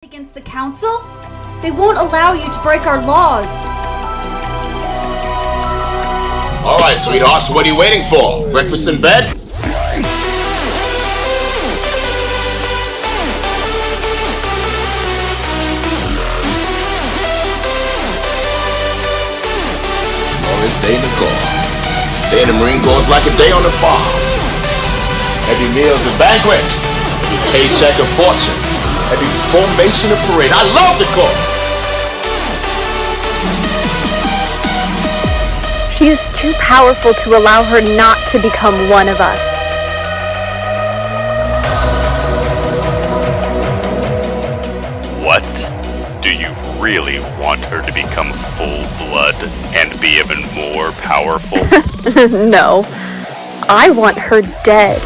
Against the council? They won't allow you to break our laws. Alright, sweethearts, what are you waiting for? Breakfast in bed? Morris Day in the Corps. Day in the Marine Corps is like a day on the farm. Every meal's a banquet. Every paycheck a fortune. Every formation a parade. I love the Corps! She is too powerful to allow her not to become one of us. What? Do you really want her to become full-blood and be even more powerful? No. I want her dead.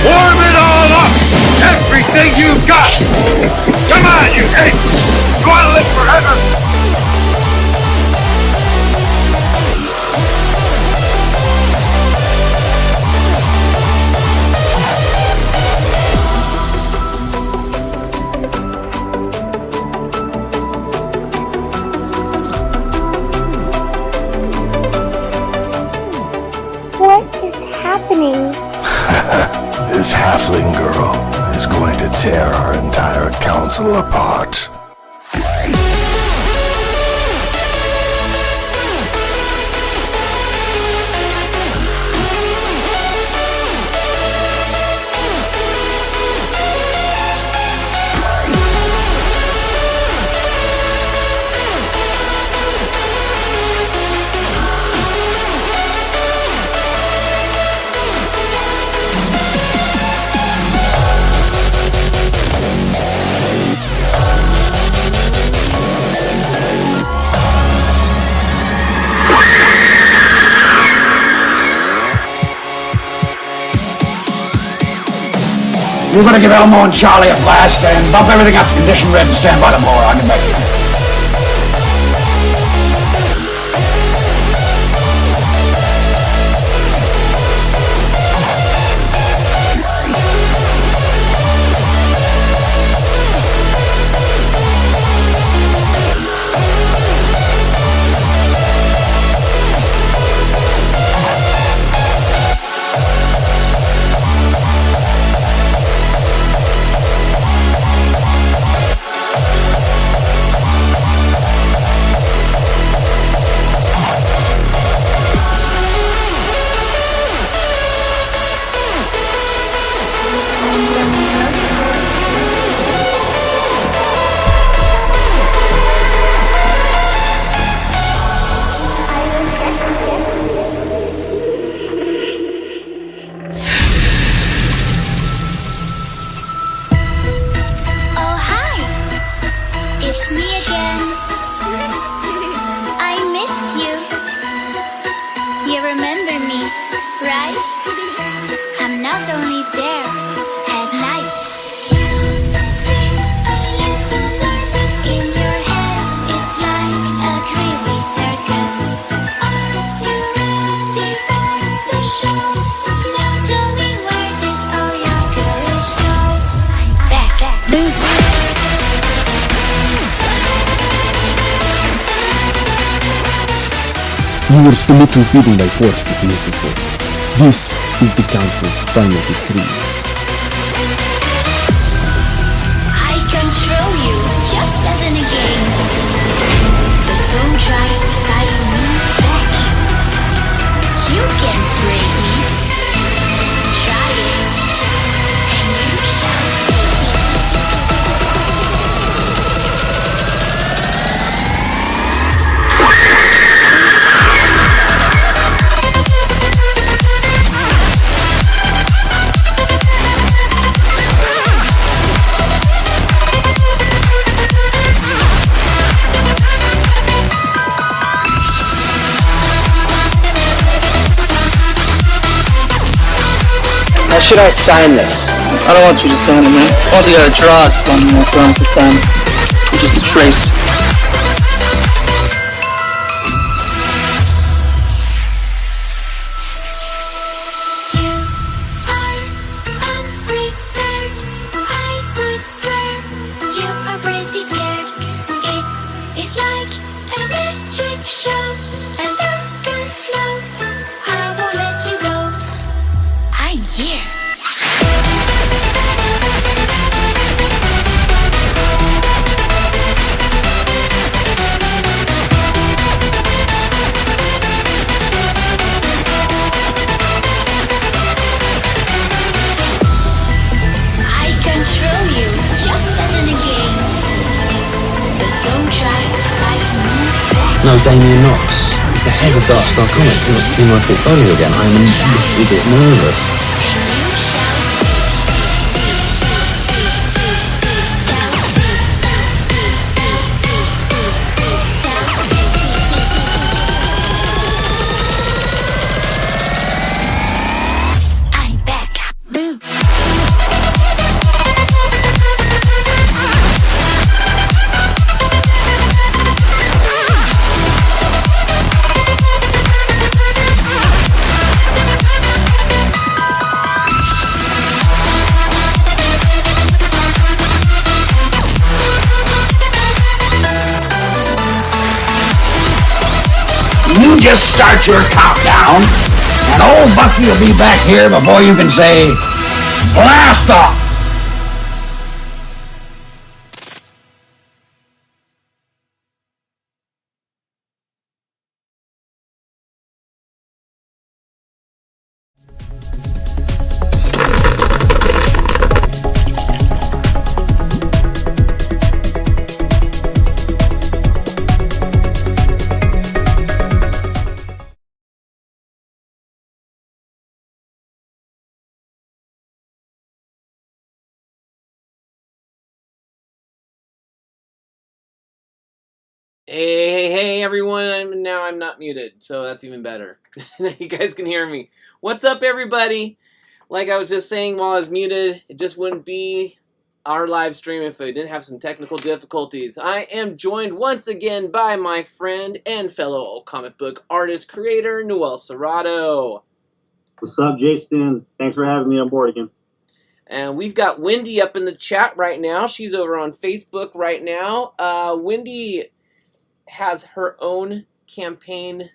Warm it all up! Everything you've got! Come on, you ape! You want to live forever? What is happening? This halfling girl is going to tear our entire council apart. We're gonna give Elmo and Charlie a blast and bump everything up to condition red and stand by the mower. I'll get back to you. You remember me, right? I'm not only there at night. You seem a little nervous in your head. It's like a creepy circus. Are you ready for the show? Now tell me, where did all your courage go? I'm back. You will submit to feeding by force if necessary. This is the Council's final decree. I control you, just as in a game. But don't try to fight me back. You can't break me. Try it, and you shall see. How should I sign this? I don't want you to sign it, man. All you gotta draw is from me. I don't have to sign it. You're just a trace. No, Damien Knox. He's the head of Dark Star Comics. I'd like to see my portfolio again. I'm a little bit nervous. I'm back. Boo. You just start your countdown, and old Bucky will be back here before you can say, blast off! Hey, everyone, I'm not muted, so that's even better. You guys can hear me. What's up, everybody? Like I was just saying while I was muted, it just wouldn't be our live stream if we didn't have some technical difficulties. I am joined once again by my friend and fellow comic book artist creator, Noel Serrato. What's up, Jason? Thanks for having me on board again. And we've got Wendy up in the chat right now. She's over on Facebook right now. Wendy has her own campaign.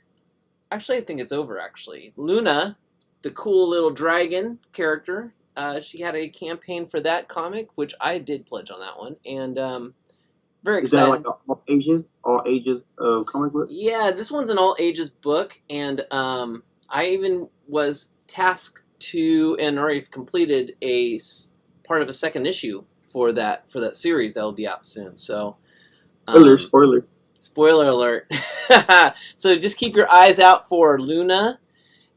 Actually, I think it's over, actually. Luna, the cool little dragon character, she had a campaign for that comic, which I did pledge on that one. And very excited. Is that like all ages comic book? Yeah, this one's an all ages book. And I even was tasked to, and already completed, a part of a second issue for that series that will be out soon. So, Spoiler alert. So just keep your eyes out for Luna.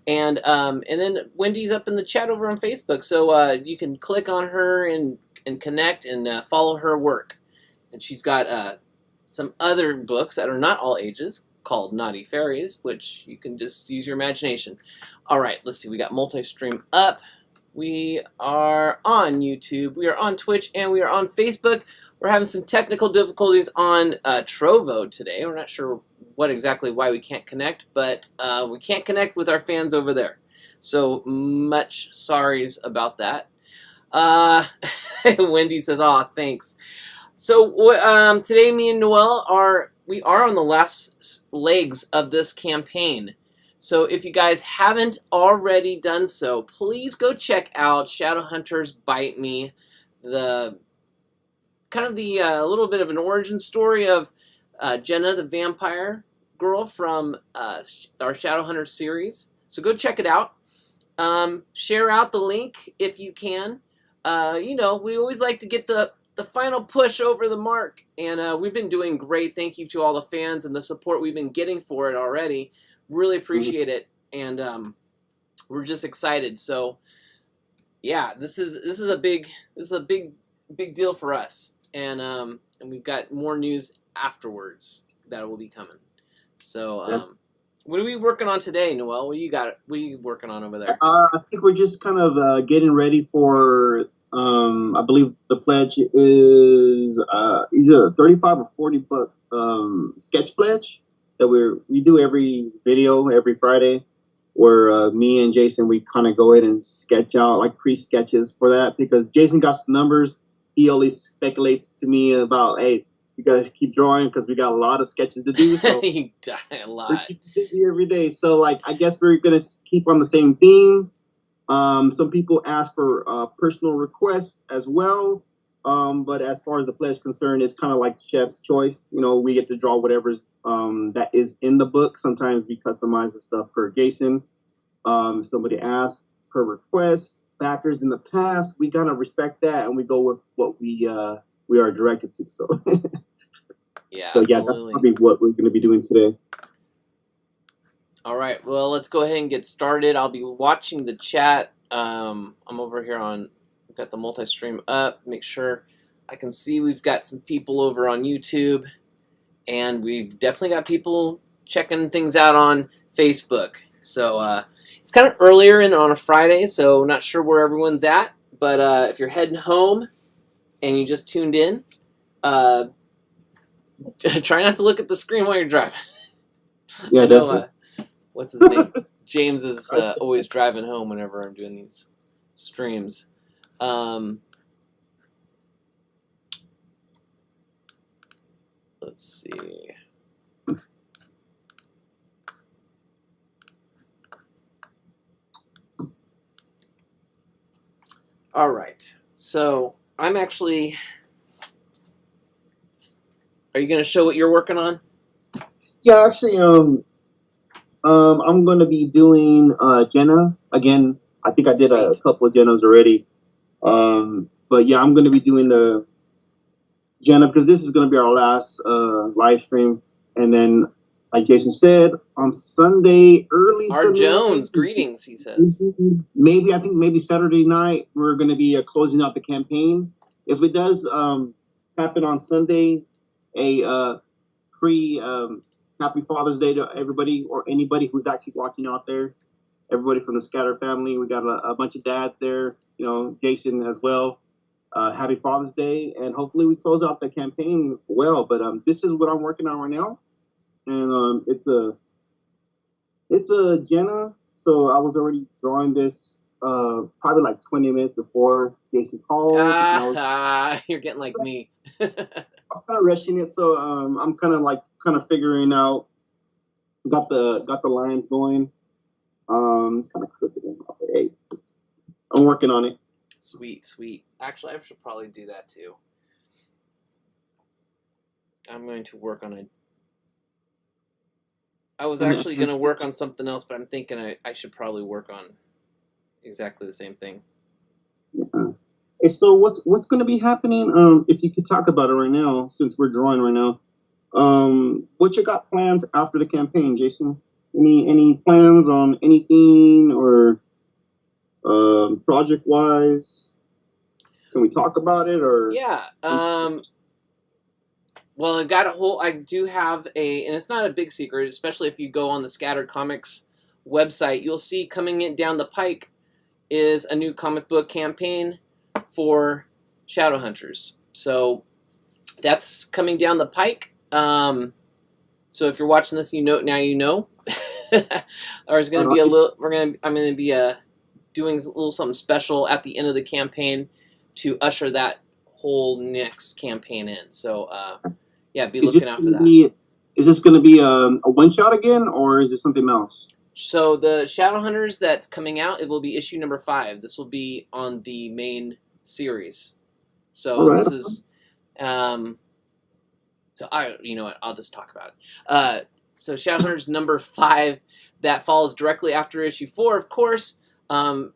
And then Wendy's up in the chat over on Facebook. So you can click on her and connect and follow her work. And she's got some other books that are not all ages called Naughty Fairies, which you can just use your imagination. All right, let's see. We got multi-stream up. We are on YouTube. We are on Twitch. And we are on Facebook. We're having some technical difficulties on Trovo today. We're not sure why we can't connect, but we can't connect with our fans over there. So much sorries about that. Wendy says, "Aw, thanks." So today, me and Noel are on the last legs of this campaign. So if you guys haven't already done so, please go check out Shadowhunters Bite Me, the kind of the little bit of an origin story of Jenna the vampire girl from our Shadowhunters series. So go check it out. Share out the link if you can. We always like to get the final push over the mark, and we've been doing great. Thank you to all the fans and the support we've been getting for it already. Really appreciate it, and we're just excited. So yeah, this is a big deal for us. And we've got more news afterwards that will be coming. So, what are we working on today, Noel? What are you working on over there? I think we're just kind of getting ready for. I believe the pledge is either a 35 or 40 book sketch pledge that we do every video every Friday, where me and Jason we kind of go in and sketch out like pre-sketches for that, because Jason got some numbers. He always speculates to me about, hey, you guys keep drawing because we got a lot of sketches to do. So you die a lot. We keep busy every day. So like, I guess we're gonna keep on the same theme. Some people ask for personal requests as well. But as far as the pledge is concerned, it's kind of like chef's choice. We get to draw whatever's that is in the book. Sometimes we customize the stuff per Jason. Somebody asks per request. Backers in the past, we gotta respect that, and we go with what we are directed to. So Yeah, So yeah, that's probably what we're going to be doing today. All right, well, let's go ahead and get started. I'll be watching the chat. I'm over here on, I've got the multi-stream up. Make sure I can see we've got some people over on YouTube, and we've definitely got people checking things out on Facebook. So it's kind of earlier on a Friday, so not sure where everyone's at. But if you're heading home and you just tuned in, try not to look at the screen while you're driving. Yeah, I know, definitely. what's his name? James is always driving home whenever I'm doing these streams. Let's see. All right. So I'm actually. Are you going to show what you're working on? Yeah, actually, I'm going to be doing Jenna again. I think I did a couple of Jennas already. But yeah, I'm going to be doing the Jenna because this is going to be our last live stream, and then, like Jason said, on Sunday early. R. Jones, greetings. He says. Maybe Saturday night we're going to be closing out the campaign. If it does happen on Sunday, a Happy Father's Day to everybody or anybody who's actually watching out there. Everybody from the Scatter family. We got a bunch of dads there, you know, Jason as well. Happy Father's Day, and hopefully we close out the campaign well. But this is what I'm working on right now, and it's a Jenna. So I was already drawing this probably like 20 minutes before Jason called. You're getting like me. I'm kind of rushing it, so I'm kind of figuring out. Got the lines going. It's kind of crooked in my way. I'm working on it. Sweet. Actually, I should probably do that too. I'm going to work on it. I was actually going to work on something else, but I'm thinking I should probably work on exactly the same thing. Yeah. Hey, so what's going to be happening? If you could talk about it right now, since we're drawing right now. What you got plans after the campaign, Jason? Any plans on anything or project wise? Can we talk about it or? Yeah. Well, I do have and it's not a big secret, especially if you go on the Scattered Comics website, you'll see coming in down the pike is a new comic book campaign for Shadowhunters. So that's coming down the pike. So if you're watching this, you know now. There's going to be I'm going to be doing a little something special at the end of the campaign to usher that whole next campaign in. So yeah, be looking out for that. Is this going to be a one shot again, or is it something else? So the Shadowhunters that's coming out, it will be issue number 5. This will be on the main series. So this is, you know what? I'll just talk about it. So Shadowhunters number 5, that falls directly after issue 4. Of course, it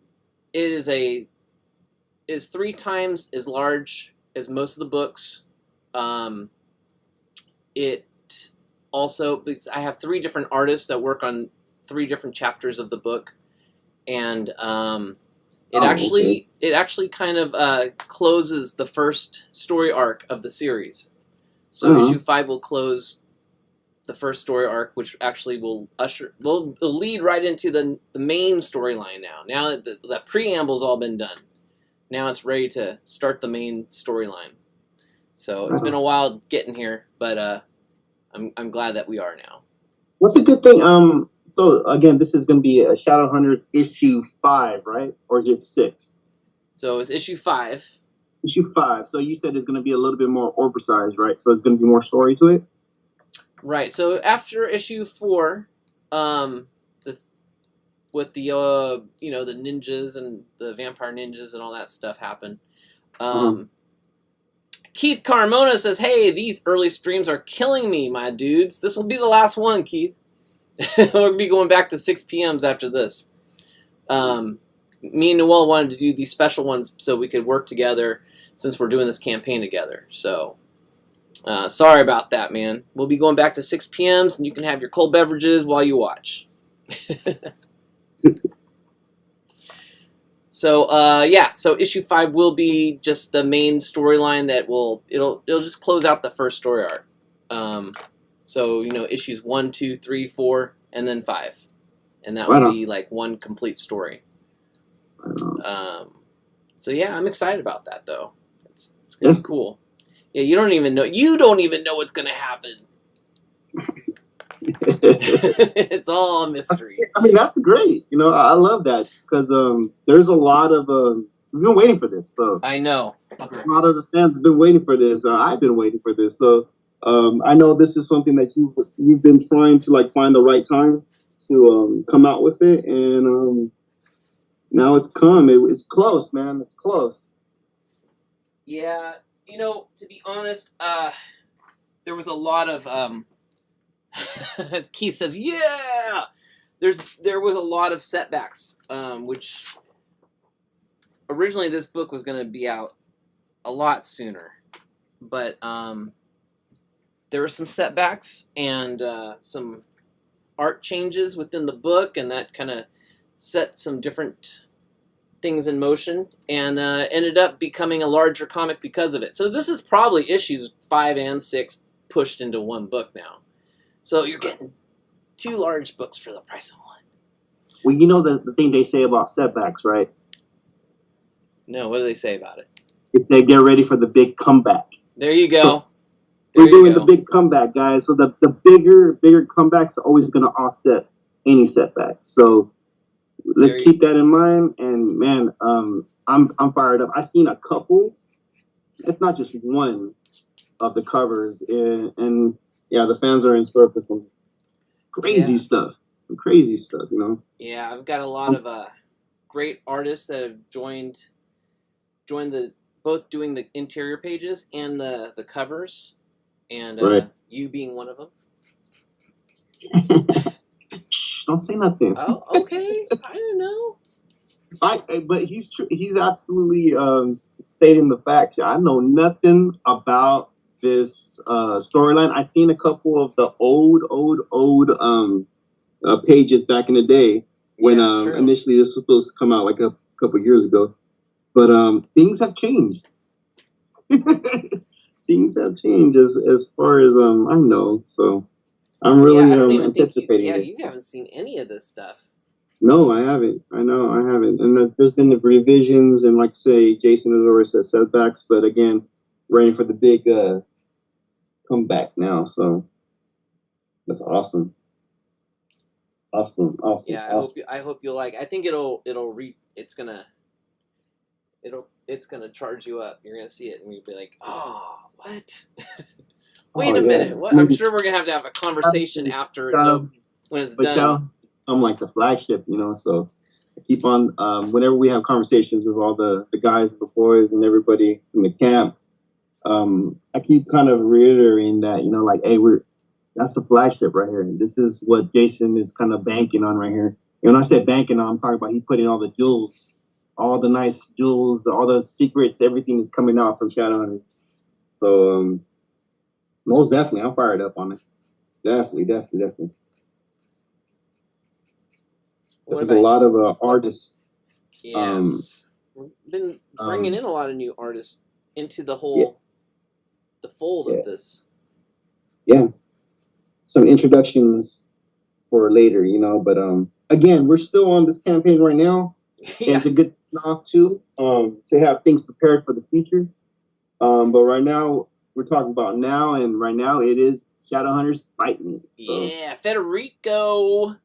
is 3 times as large as most of the books. It also, I have 3 different artists that work on 3 different chapters of the book, and it actually kind of closes the first story arc of the series. So issue 5 will close the first story arc, which actually will lead right into the main storyline now. Now that the preamble's all been done, now it's ready to start the main storyline. So it's been a while getting here, but I'm glad that we are now. What's a good thing? So again, this is going to be a Shadowhunters issue 5, right? Or is it 6? So it's issue 5. Issue 5. So you said it's going to be a little bit more oversized, right? So it's going to be more story to it. Right. So after issue 4, with the the ninjas and the vampire ninjas and all that stuff happen. Keith Carmona says, "Hey, these early streams are killing me, my dudes. This will be the last one, Keith. We'll be going back to 6 p.m.s after this." Me and Noel wanted to do these special ones so we could work together since we're doing this campaign together. So Sorry about that, man. We'll be going back to 6 p.m.s, and you can have your cold beverages while you watch. So yeah, so issue 5 will be just the main storyline that it'll just close out the first story arc. So issues 1, 2, 3, 4, and then 5, and that will be like one complete story. So yeah, I'm excited about that though. It's gonna be cool. Yeah, you don't even know what's gonna happen. It's all a mystery. I mean, that's great. I love that because there's a lot of we've been waiting for this. So I know a lot of the fans have been waiting for this. I've been waiting for this. So I know this is something that you've been trying to like find the right time to come out with it, and now it's come. It's close, man. It's close. Yeah, to be honest, there was a lot of as Keith says, yeah. There was a lot of setbacks, which originally this book was going to be out a lot sooner, but there were some setbacks and some art changes within the book, and that kind of set some different things in motion, and ended up becoming a larger comic because of it. So this is probably issues 5 and 6 pushed into one book now. So you're getting 2 large books for the price of 1. Well, you know the thing they say about setbacks, right? No, what do they say about it? If they get ready for the big comeback. There you go. So we're doing the big comeback, guys. So the bigger comebacks are always going to offset any setback. So let's keep that in mind. And man, I'm fired up. I've seen a couple, if not just one, of the covers, and yeah, the fans are in store for some crazy stuff. Some crazy stuff, Yeah, I've got a lot of great artists that have joined both doing the interior pages and the covers, and you being one of them. Shh, don't say nothing. Oh, okay. I didn't know. But he's absolutely stating the facts. I know nothing about this storyline. I seen a couple of the old pages back in the day when initially this was supposed to come out like a couple years ago. But things have changed. Things have changed as far as I know. So I'm really anticipating this. You haven't seen any of this stuff. No, I haven't. I know I haven't. And there's been the revisions and, like say, Jason has already said setbacks. But again, ready for the big comeback now. So that's awesome. Awesome. Yeah, I hope you'll like. I think it's gonna charge you up. You're gonna see it and you'll be like, oh, what? Wait a minute. What? I'm sure we're gonna have a conversation after when it's done. I'm like the flagship, so I keep on, whenever we have conversations with all the guys, the boys, and everybody in the camp, I keep kind of reiterating that, like, hey, that's the flagship right here. This is what Jason is kind of banking on right here. And when I said banking on, I'm talking about he putting all the jewels, all the nice jewels, all the secrets, everything is coming out from Shadowhunters. So, most definitely, I'm fired up on it. Definitely. There's a lot of artists. Yes. We've been bringing in a lot of new artists into the whole, the fold of this. Yeah. Some introductions for later, but again, we're still on this campaign right now. And it's a good off too, to have things prepared for the future. But right now, we're talking about now, and right now it is Shadowhunters Fight Me. So. Yeah, Federico.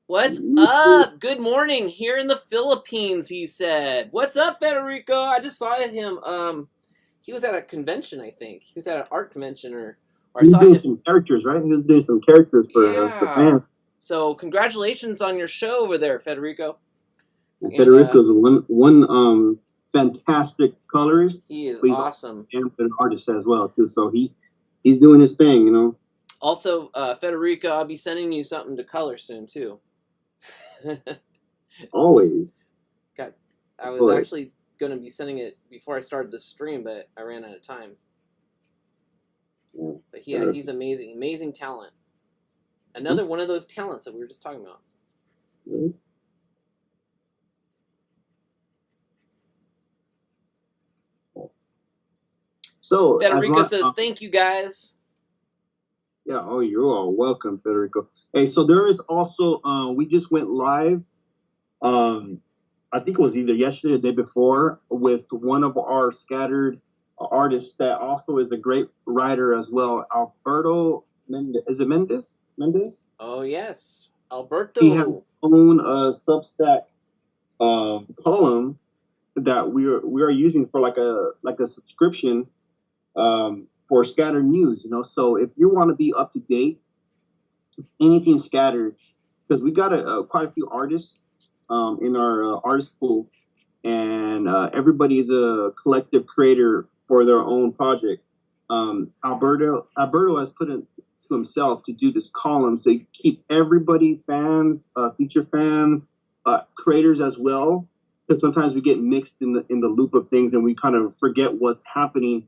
What's up? Good morning here in the Philippines, he said. What's up, Federico? I just saw him. He was at a convention, I think. He was at an art convention, or I saw him doing some characters, right? He was doing some characters for fans. So congratulations on your show over there, Federico. And Federico's one fantastic colorist. He is awesome. And an artist as well, too. So he's doing his thing, Also, Federico, I'll be sending you something to color soon, too. Always. I was actually going to be sending it before I started the stream, but I ran out of time. But yeah, he's amazing. Amazing talent. Another one of those talents that we were just talking about. So Federico says, "Thank you guys." Yeah. Oh, you're all welcome, Federico. Hey, so there is also we just went live. I think it was either yesterday or the day before with one of our scattered artists that also is a great writer as well, Alberto Mendez. Is it Mendez? Mendez? Oh yes, Alberto. He has his own Substack column that we are using for like a subscription for scattered news. You know, so if you want to be up to date, anything scattered, because we got quite a few artists in our artist pool, and everybody is a collective creator for their own project. Alberto has put it to himself to do this column so you keep everybody, fans, future fans, creators as well, because sometimes we get mixed in the loop of things and we kind of forget what's happening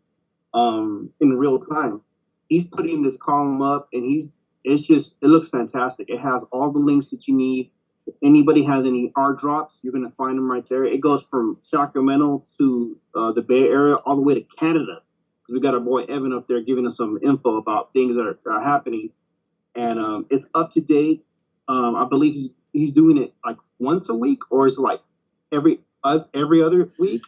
in real time. He's putting this column up, and it looks fantastic. It has all the links that you need. If anybody has any art drops, you're going to find them right there. It goes from Sacramento to the Bay Area all the way to Canada, because we got our boy Evan up there giving us some info about things that are happening. And it's up to date. I believe he's doing it like once a week, or is it like every other week?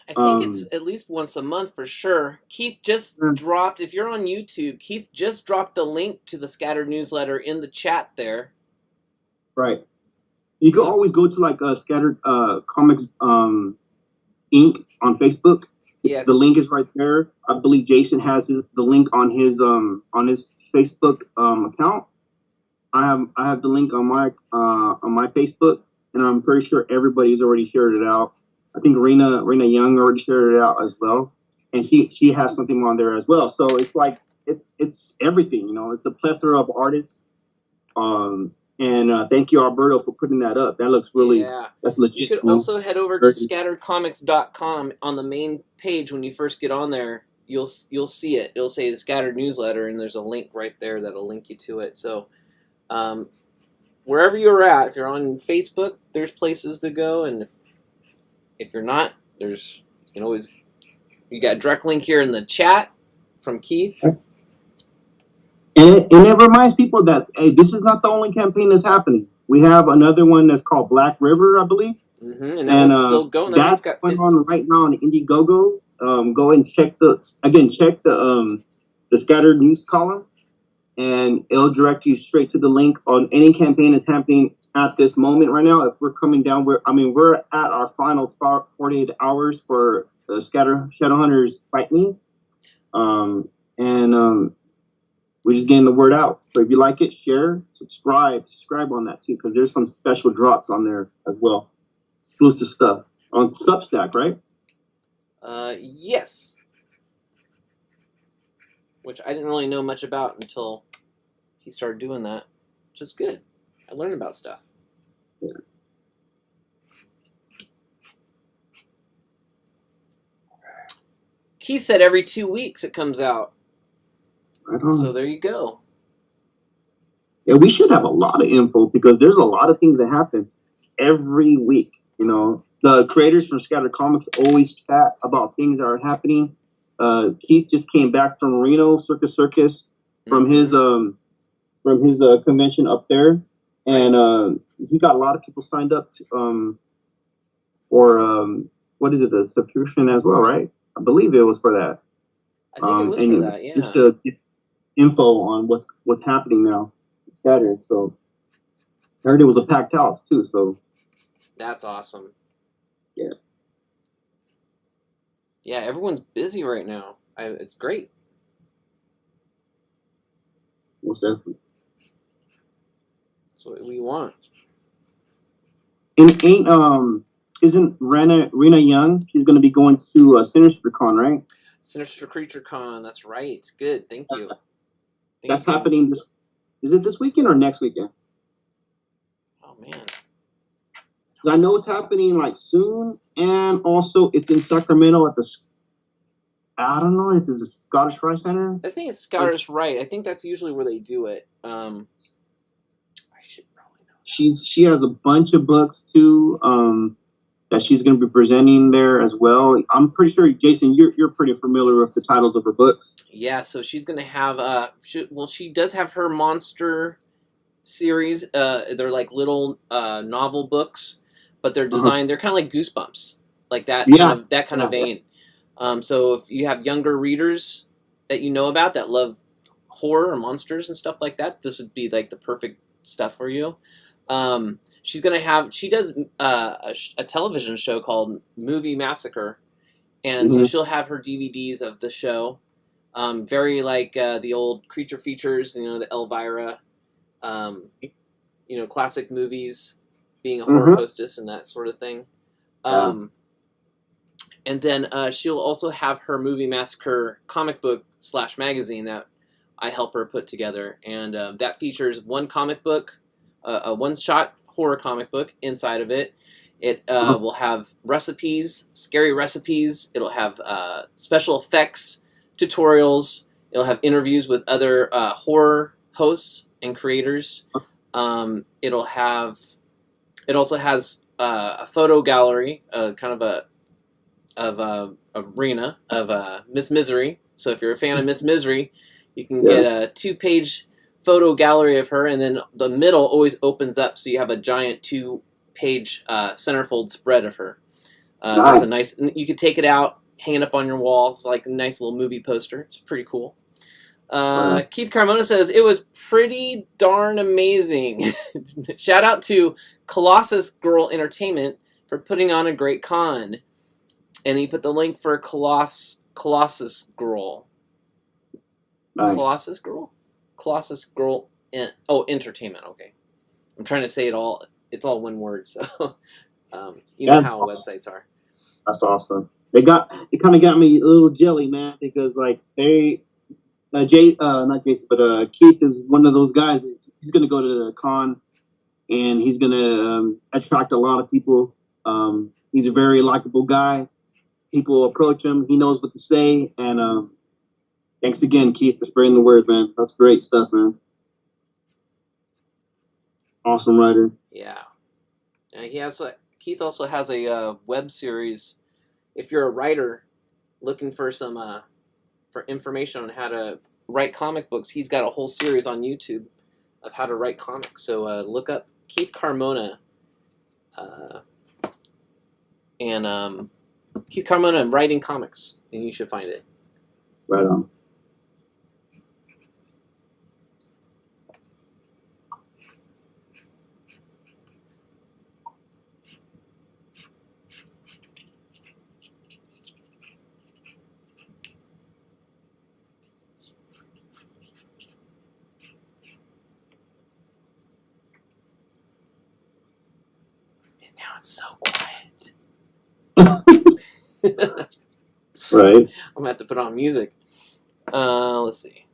I think it's at least once a month for sure. Keith just dropped, if you're on YouTube, Keith just dropped the link to the Scattered newsletter in the chat there. Right. You can always go to like Scattered Comics Inc. on Facebook. Yes. The link is right there. I believe Jason has the link on his Facebook account. I have the link on my Facebook, and I'm pretty sure everybody's already shared it out. I think Rena Young already shared it out as well, and she has something on there as well. So it's like it's everything, you know. It's a plethora of artists. And thank you, Alberto, for putting that up. That looks really that's legit. You could also head over to scatteredcomics.com on the main page. When you first get on there, you'll see it. It'll say the Scattered newsletter, and there's a link right there that'll link you to it. So wherever you're at, if you're on Facebook, there's places to go, and if you're not, you got a direct link here in the chat from Keith. And it reminds people that, hey, this is not the only campaign that's happening. We have another one that's called Black River, I believe. Mm-hmm. And that one's still going. That's going on right now on Indiegogo. Go and check the Scattered news column, and it'll direct you straight to the link on any campaign that's happening at this moment right now. If we're coming down, we're at our final 48 hours for the Shadowhunters Fight Me. We're just getting the word out. So if you like it, share, subscribe on that too, because there's some special drops on there as well. Exclusive stuff on Substack, right? Yes. Which I didn't really know much about until he started doing that, which is good. I learned about stuff. Yeah. Keith said every 2 weeks it comes out. So there you go. Yeah, we should have a lot of info because there's a lot of things that happen every week. You know, the creators from Scattered Comics always chat about things that are happening. Keith just came back from Reno Circus from his convention up there, and he got a lot of people signed up to, for what is it, the subscription as well, right? I believe it was for that. I think it was for that, yeah. Just to get info on what's happening now, Scattered. So I heard it was a packed house too. So that's awesome. Yeah. Yeah, everyone's busy right now. It's great. Most definitely. That's what we want. And isn't Rena Young? She's going to be going to Sinister Con, right? Sinister Creature Con. That's right. Good. Thank you. That's happening. Is it this weekend or next weekend? Oh man. Because I know it's happening like soon, and also it's in Sacramento at I don't know if it's a Scottish Rite Center. I think it's Scottish Rite. I think that's usually where they do it. I should probably know. She has a bunch of books too. That she's going to be presenting there as well. I'm pretty sure, Jason, you're pretty familiar with the titles of her books. Yeah, so she's going to have she does have her monster series. They're like little novel books, but they're designed. They're kind of like Goosebumps, like that. Kind of vein. So if you have younger readers that you know about that love horror or monsters and stuff like that, this would be like the perfect stuff for you. She does a television show called Movie Massacre, and so she'll have her DVDs of the show, very like the old creature features, the Elvira, classic movies, being a horror hostess and that sort of thing. And then she'll also have her Movie Massacre comic book / magazine that I help her put together, and that features one comic book, a one-shot horror comic book inside of it. It will have recipes, scary recipes. It'll have special effects, tutorials. It'll have interviews with other horror hosts and creators. It also has a photo gallery, kind of a arena of Miss Misery. So if you're a fan of Miss Misery, you can get a 2-page photo gallery of her, and then the middle always opens up, so you have a giant 2-page centerfold spread of her. There's a nice. You could take it out, hang it up on your walls, like a nice little movie poster. It's pretty cool. Keith Carmona says it was pretty darn amazing. Shout out to Colossus Girl Entertainment for putting on a great con, and he put the link for Colossus Girl. Nice. Colossus Girl Entertainment. Okay, I'm trying to say it all. It's all one word, so you know how websites are. That's awesome. It kind of got me a little jelly, man, because like not Jason, but Keith is one of those guys. He's gonna go to the con, and he's gonna attract a lot of people. He's a very likable guy. People approach him. He knows what to say, and thanks again, Keith, for spreading the word, man. That's great stuff, man. Awesome writer. Yeah. Keith also has a web series. If you're a writer looking for some for information on how to write comic books, he's got a whole series on YouTube of how to write comics. So look up Keith Carmona and Keith Carmona writing comics, and you should find it. Right on. So quiet. Right. I'm gonna have to put on music. Let's see.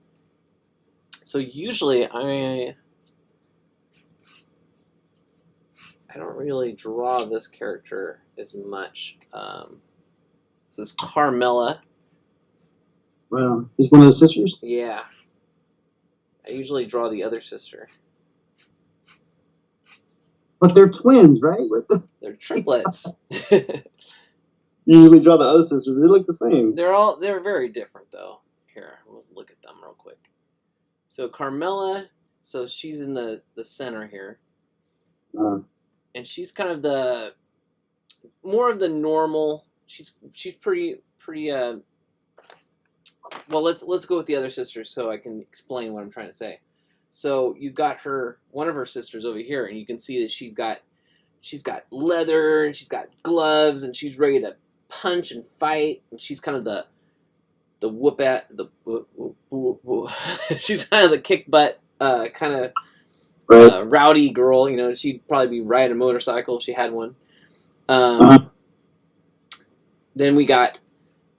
So usually I don't really draw this character as much. This is Carmela. Wow, is one of the sisters? Yeah. I usually draw the other sister. But they're twins, right? They're triplets. You usually draw the other sisters. They look the same. They're very different, though. Here, we'll look at them real quick. So Carmela, so she's in the center here. And she's kind of the more of the normal. She's pretty well, let's go with the other sisters so I can explain what I'm trying to say. So you've got one of her sisters over here, and you can see that she's got leather, and she's got gloves, and she's ready to punch and fight, and she's kind of the she's kind of the kick butt kind of rowdy girl. You know, she'd probably be riding a motorcycle if she had one. Then we got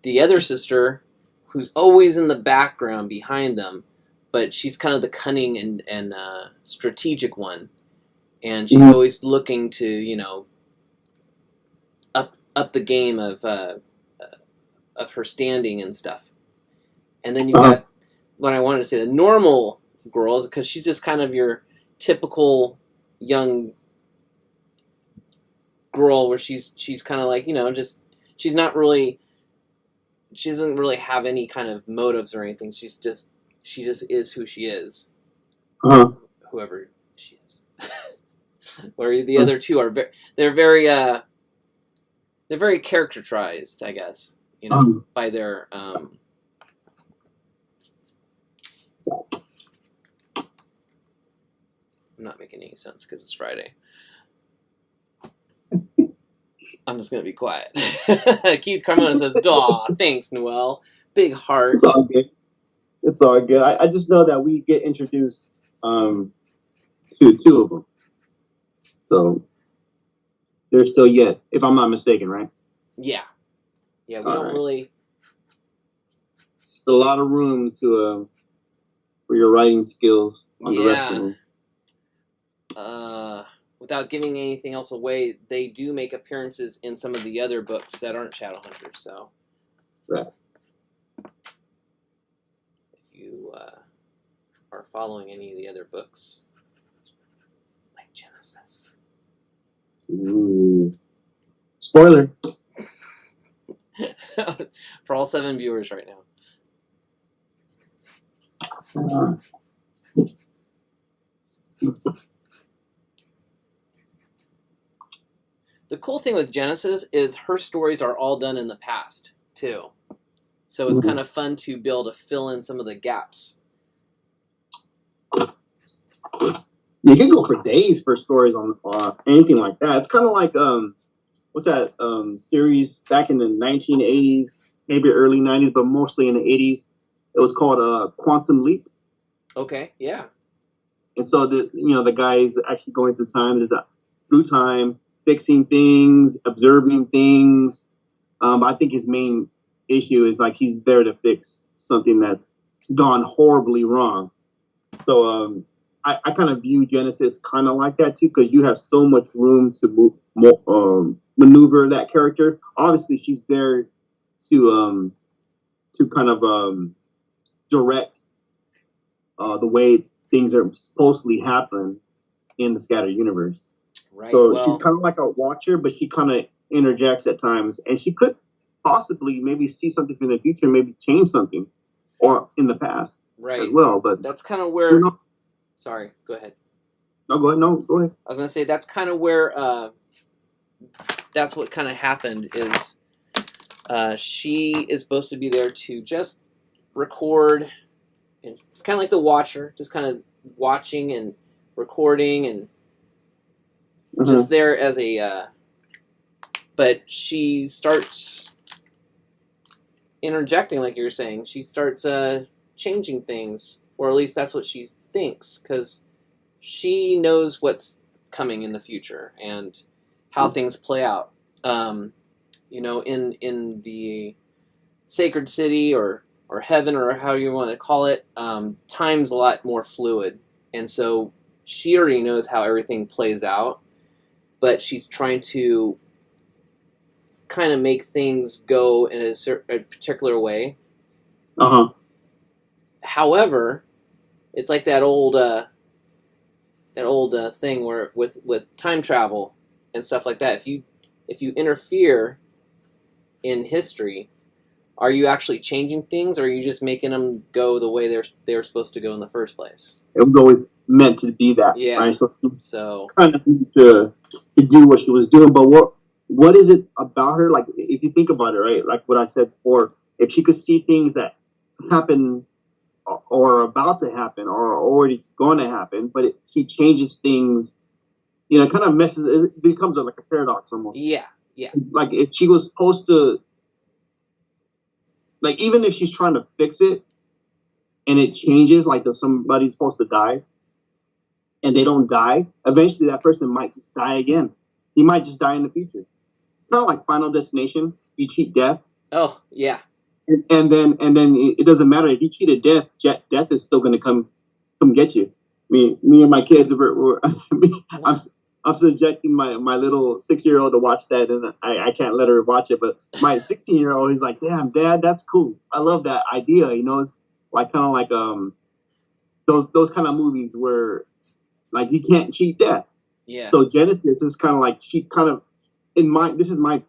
the other sister, who's always in the background behind them. But she's kind of the cunning and strategic one, and she's always looking to up the game of of her standing and stuff. And then you got what I wanted to say, the normal girls, because she's just kind of your typical young girl where she's kind of like, you know, just she doesn't really have any kind of motives or anything. She just is who she is. Whoever she is. Where the other two are they're very caricaturized, I guess, you know, by their I'm not making any sense because it's Friday. I'm just gonna be quiet. Keith Carmona says, "Daw, thanks, Noel. Big heart." It's all good. It's all good. I just know that we get introduced to two of them, so they're still yet, if I'm not mistaken, right? Yeah. We don't really. Just a lot of room to for your writing skills on the rest of them. Without giving anything else away, they do make appearances in some of the other books that aren't Shadowhunters. So, right. If you are following any of the other books, like Genesis. Ooh. Spoiler. For all 7 viewers right now. The cool thing with Genesis is her stories are all done in the past, too. So it's kind of fun to be able to fill in some of the gaps. You can go for days for stories on anything like that. It's kind of like, what's that series back in the 1980s, maybe early 90s, but mostly in the 80s. It was called Quantum Leap. Okay, yeah. And so the guy is actually going through time, fixing things, observing things. I think his main issue is like he's there to fix something that's gone horribly wrong. So I kind of view Genesis kind of like that too, because you have so much room to maneuver that character. Obviously, she's there to kind of direct the way things are supposedly happen in the Scattered Universe. Right. So she's kind of like a watcher, but she kind of interjects at times, and she could possibly maybe see something in the future, maybe change something, or in the past, right, as well. But that's kind of where. Sorry, go ahead. No, go ahead. No, go ahead. I was gonna say that's kind of where. That's what kind of happened is, she is supposed to be there to just record, and it's kind of like the Watcher, just kind of watching and recording and. Just there as a, but she starts interjecting, like you were saying. She starts changing things, or at least that's what she thinks, because she knows what's coming in the future and how things play out. You know, in the Sacred City or Heaven or how you want to call it, time's a lot more fluid, and so she already knows how everything plays out. But she's trying to kind of make things go in a particular way. However, it's like that old thing where with time travel and stuff like that. If you interfere in history, are you actually changing things, or are you just making them go the way they're supposed to go in the first place? It was always meant to be that. Yeah. Right? So kind of to do what she was doing, but what is it about her? Like, if you think about it, right? Like what I said before, if she could see things that happen or are about to happen or are already going to happen, but she changes things, you know, kind of messes. It becomes like a paradox almost. Yeah. Like if she was supposed to. Like, even if she's trying to fix it and it changes, like if somebody's supposed to die and they don't die, eventually that person might just die again. He might just die in the future. It's kind of like Final Destination. You cheat death. Oh, yeah. And then it doesn't matter. If you cheated death, death is still going to come get you. Me and my kids, I'm subjecting my little 6-year-old to watch that, and I can't let her watch it. But my 16-year-old, he's like, "Damn, Dad, that's cool. I love that idea." You know, it's like kind of like those kind of movies where like you can't cheat death. Yeah. So Genesis is kind of like she kind of this is my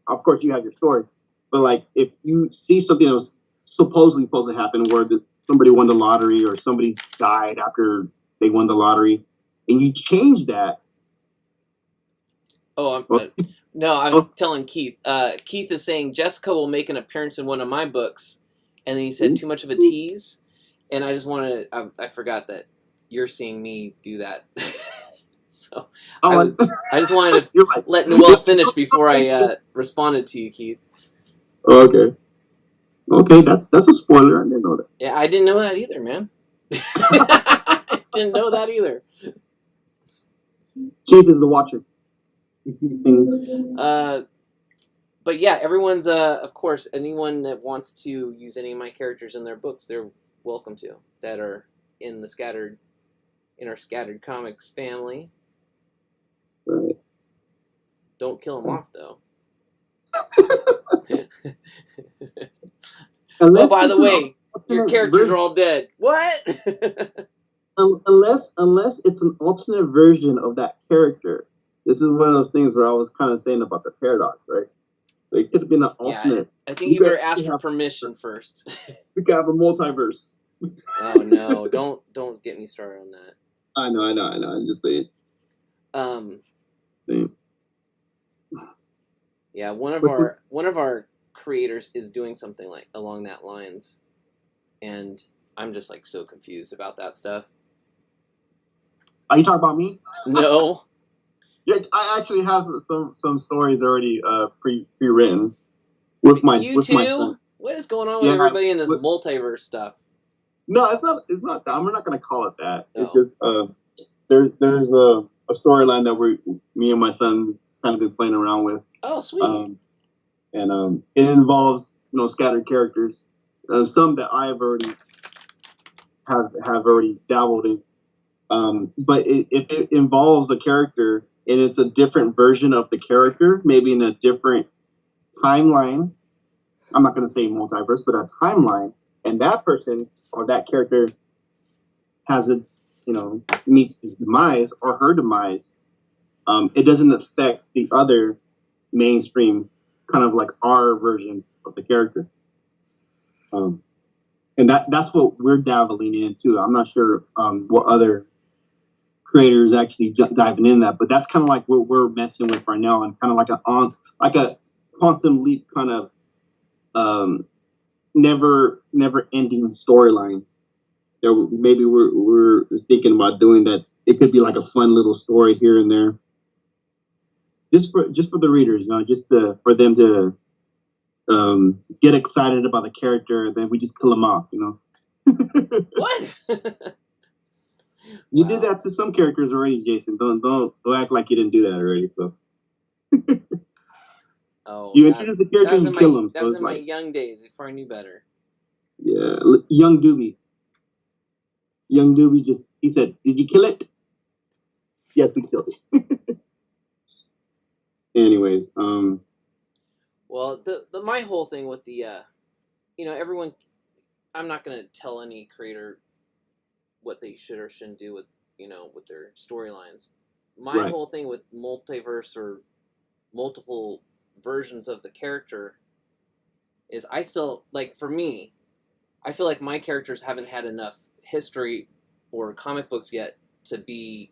of course you have your story, but like if you see something that was supposedly supposed to happen where somebody won the lottery or somebody died after they won the lottery, and you change that. Oh, no, I was telling Keith. Keith is saying Jessica will make an appearance in one of my books, and then he said too much of a tease, and I just wanted I forgot that you're seeing me do that. So I just wanted to let Noel finish before I responded to you, Keith. Okay. Okay, that's a spoiler. I didn't know that. Yeah, I didn't know that either, man. I didn't know that either. Keith is the watcher. He sees things. But yeah, everyone's of course, anyone that wants to use any of my characters in their books, they're welcome to, that are in our Scattered Comics family. Right. Don't kill them off though. Oh, by the way, your characters are all dead. What? unless it's an alternate version of that character. This is one of those things where I was kind of saying about the paradox, right? It could have been an alternate. I think you better ask for permission first. We could have a multiverse. Oh no! Don't get me started on that. I know. I'm just saying. Yeah, one of our creators is doing something like along that lines, and I'm just like so confused about that stuff. Are you talking about me? No. Yeah, I actually have some stories already pre-written with my You too? my son. What is going on with everybody in this multiverse stuff? No, it's not that. I'm not going to call it that. No. It's just there's a storyline that me and my son kind of been playing around with. Oh, sweet. And it involves scattered characters, some that I've already have already dabbled in. But if it involves a character and it's a different version of the character, maybe in a different timeline, I'm not going to say multiverse, but a timeline, and that person or that character has meets his demise or her demise, it doesn't affect the other mainstream, kind of like our version of the character. And that's what we're dabbling into. I'm not sure what other creators actually diving in that, but that's kind of like what we're messing with right now, and kind of like a quantum leap kind of never ending storyline. Maybe we're thinking about doing that. It could be like a fun little story here and there, just for the readers, just for them to get excited about the character, and then we just kill them off, What? You did that to some characters already, Jason. Don't act like you didn't do that already. So you introduce the character and kill them. That was in my young days before I knew better. Yeah, young Doobie. Young Doobie he said, "Did you kill it?" Yes, we killed it. Anyways, well, my whole thing with the everyone, I'm not gonna tell any creator what they should or shouldn't do with with their storylines. My whole thing with multiverse or multiple versions of the character is I still, like, for me, I feel like my characters haven't had enough history or comic books yet to be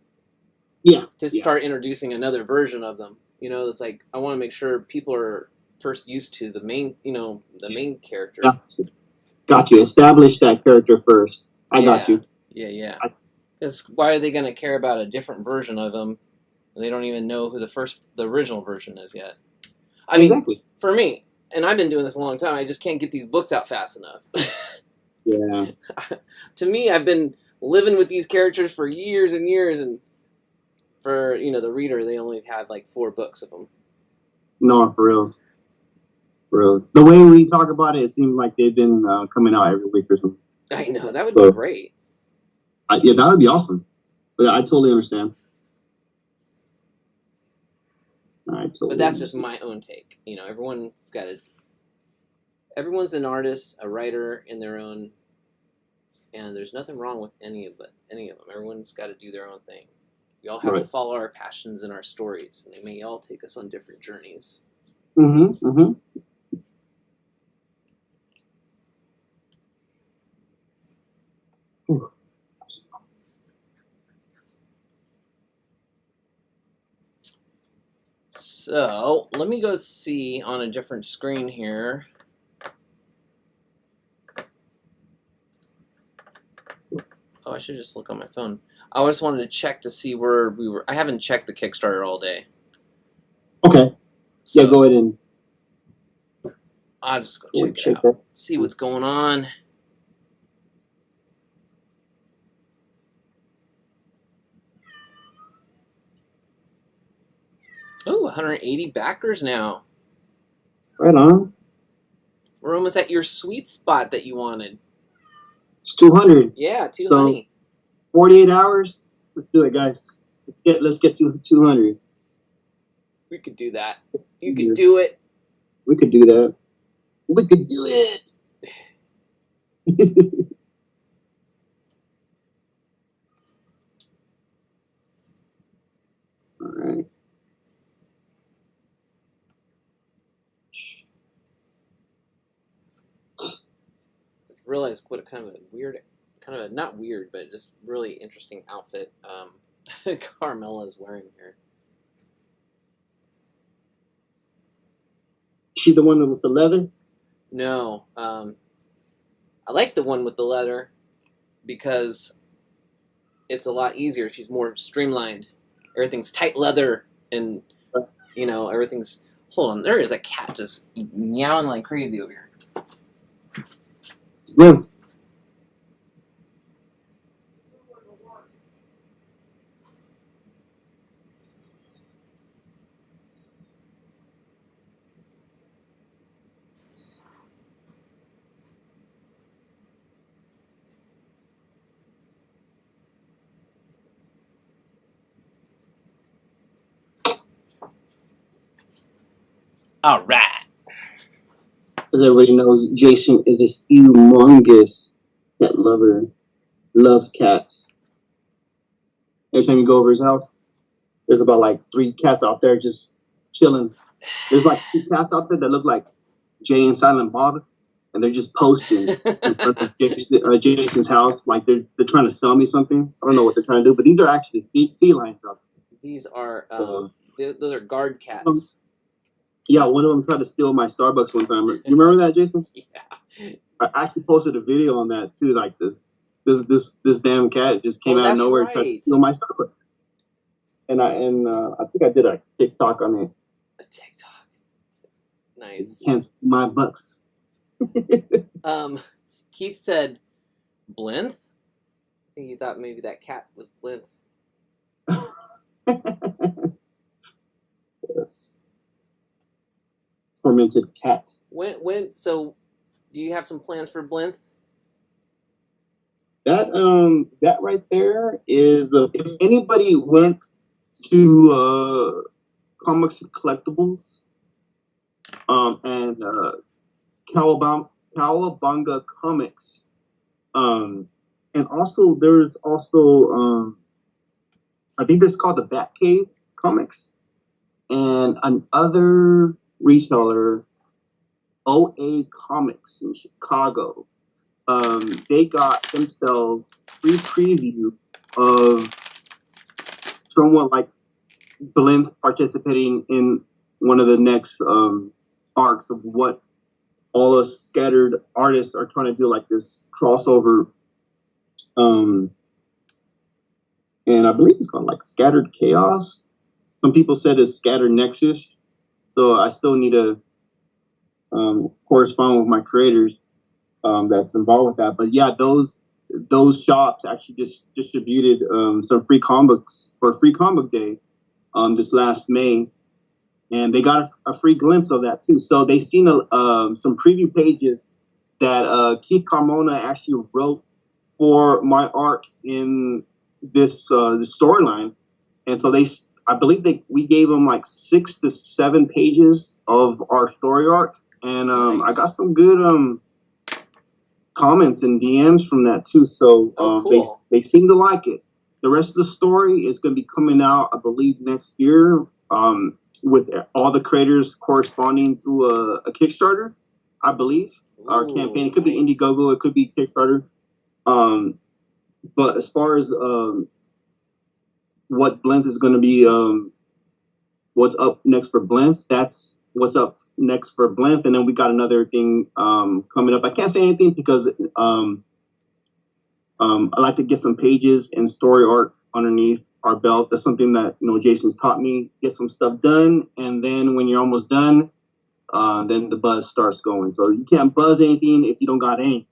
start introducing another version of them. It's like I want to make sure people are first used to the main the main character. Got you. Establish that character first. I got you. Yeah. Because why are they going to care about a different version of them when they don't even know who the original version is yet? I mean, for me, and I've been doing this a long time, I just can't get these books out fast enough. Yeah. To me, I've been living with these characters for years and years, and for the reader, they only have like 4 books of them. No, for reals. The way we talk about it seems like they've been coming out every week or something. I know, that would be great. Yeah, that would be awesome. But I totally understand. But that's just my own take. You know, everyone's an artist, a writer in their own, and there's nothing wrong with any of them. Everyone's got to do their own thing. We all have to follow our passions and our stories, and they may all take us on different journeys. So let me go see on a different screen here. Oh, I should just look on my phone. I just wanted to check to see where we were. I haven't checked the Kickstarter all day. Okay. So, yeah, go ahead and. I'll just go check it out. See what's going on. Oh, 180 backers now. Right on. We're almost at your sweet spot that you wanted. It's 200. Yeah, 200. So, 48 hours. Let's do it, guys. Let's get to 200. We could do that. You could do it. We could do that. We could do it. All right. Realized what a kind of a weird, not weird, but just really interesting outfit Carmella is wearing here. She the one with the leather? No, I like the one with the leather because it's a lot easier. She's more streamlined. Everything's tight leather, and you know everything's. Hold on, there is a cat just meowing like crazy over here. Blimp. All right. As everybody knows, Jason is a humongous cat lover. Loves cats. Every time you go over his house, there's about like 3 cats out there just chilling. There's like 2 cats out there that look like Jay and Silent Bob, and they're just posting in front of Jason's house. Like they're trying to sell me something. I don't know what they're trying to do, but these are actually felines out there. These are those are guard cats. Yeah, one of them tried to steal my Starbucks one time. You remember that, Jason? Yeah. I actually posted a video on that too. Like this damn cat just came out of nowhere and tried to steal my Starbucks. And I think I did a TikTok on it. A TikTok. Nice. Can't steal my bucks. Keith said, "Blinth." I think he thought maybe that cat was Blinth. Yes. Tormented cat. So do you have some plans for Blinth? That right there is if anybody went to Comics and Collectibles and Cowabunga Comics, and also there's also I think it's called the Batcave Comics, and another reseller, OA Comics in Chicago. They got themselves free preview of someone like Blimp participating in one of the next arcs of what all the scattered artists are trying to do, like this crossover. And I believe it's called like Scattered Chaos. Some people said it's Scattered Nexus. So I still need to correspond with my creators that's involved with that. But yeah, those shops actually just distributed some free comics for Free Comic Day this last May, and they got a free glimpse of that too. So they seen some preview pages that Keith Carmona actually wrote for my arc in this storyline, and so I believe we gave them like 6 to 7 pages of our story arc, and I got some good comments and DMs from that too. So cool. they seem to like it. The rest of the story is going to be coming out, I believe, next year, with all the creators corresponding through a Kickstarter, I believe. Our campaign. It could be Indiegogo, it could be Kickstarter. But as far as what Blinth is going to be, what's up next for Blinth, that's what's up next for Blinth. And then we got another thing coming up. I can't say anything because I like to get some pages and story arc underneath our belt. That's something that Jason's taught me. Get some stuff done, and then when you're almost done, then the buzz starts going. So you can't buzz anything if you don't got any.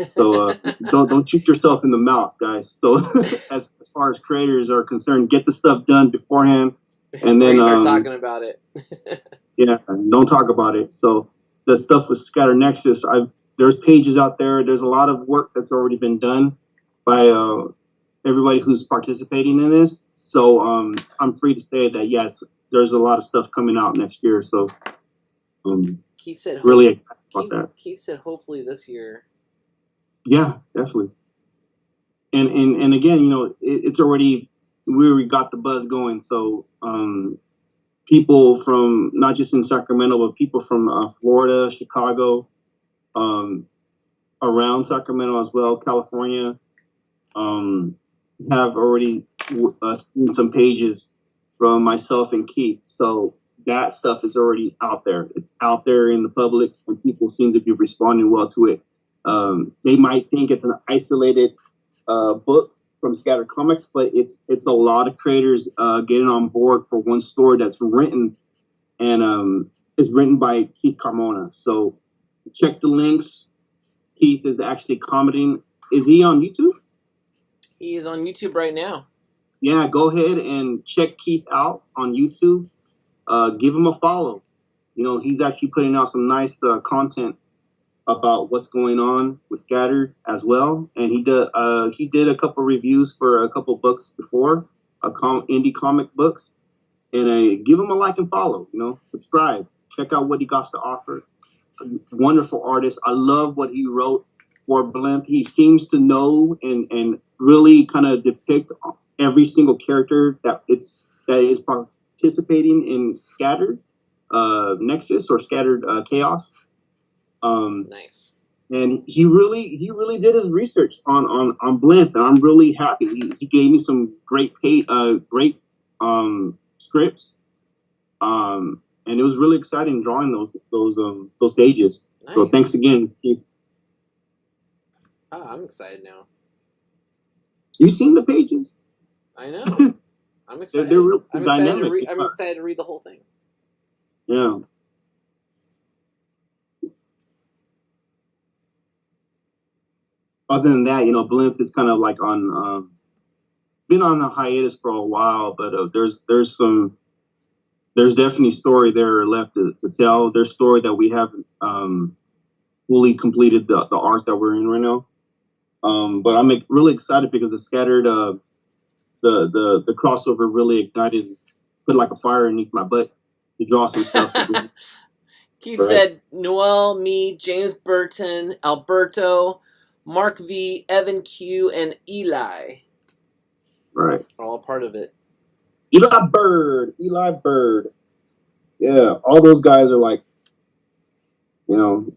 So don't shoot yourself in the mouth, guys. So as far as creators are concerned, get the stuff done beforehand, and then start talking about it. Yeah, don't talk about it. So the stuff with Scatter Nexus, there's pages out there. There's a lot of work that's already been done by everybody who's participating in this. So I'm free to say that yes, there's a lot of stuff coming out next year. So Keith said really excited about that. Keith said hopefully this year. Yeah, definitely. And again, it's already, we already got the buzz going. So people from not just in Sacramento, but people from Florida, Chicago, around Sacramento as well, California, have already seen some pages from myself and Keith. So that stuff is already out there. It's out there in the public, and people seem to be responding well to it. They might think it's an isolated book from Scatter Comics, but it's a lot of creators getting on board for one story that's written, and is written by Keith Carmona. So check the links. Keith is actually commenting. Is he on YouTube? He is on YouTube right now. Yeah, go ahead and check Keith out on YouTube. Give him a follow. He's actually putting out some nice content about what's going on with Scattered as well. And he did a couple reviews for a couple books before, indie comic books. And give him a like and follow. Subscribe. Check out what he got to offer. A wonderful artist. I love what he wrote for Blimp. He seems to know and really kind of depict every single character that is participating in Scattered Nexus or Scattered Chaos. Nice. And he really did his research on Blinth, and I'm really happy. He gave me some great scripts, and it was really exciting drawing those pages. Nice. So thanks again, Keith. Oh, I'm excited now. You seen the pages? I know. I'm excited. They're real I'm dynamic. I'm excited to read the whole thing. Yeah. Other than that, Blimp is kind of like been on a hiatus for a while, but there's definitely story there left to tell. There's story that we haven't fully completed the arc that we're in right now. But I'm really excited because the Scattered, the crossover really ignited, put like a fire underneath my butt to draw some stuff. Keith said, Noel, me, James Burton, Alberto, Mark V, Evan Q, and Eli. Right. Are all part of it. Eli Bird. Yeah, all those guys are like,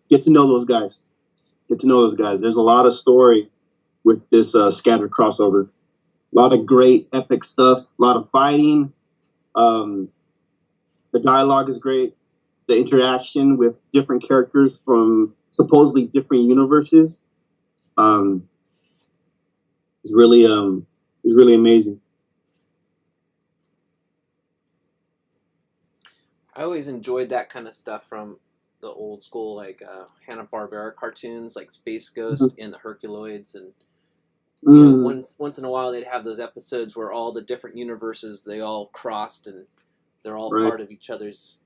get to know those guys. There's a lot of story with this Scattered crossover. A lot of great epic stuff. A lot of fighting. The dialogue is great. The interaction with different characters from supposedly different universes is really amazing. I always enjoyed that kind of stuff from the old school, like Hanna-Barbera cartoons, like Space Ghost and the Herculoids, and once in a while they'd have those episodes where all the different universes, they all crossed and they're all part of each other's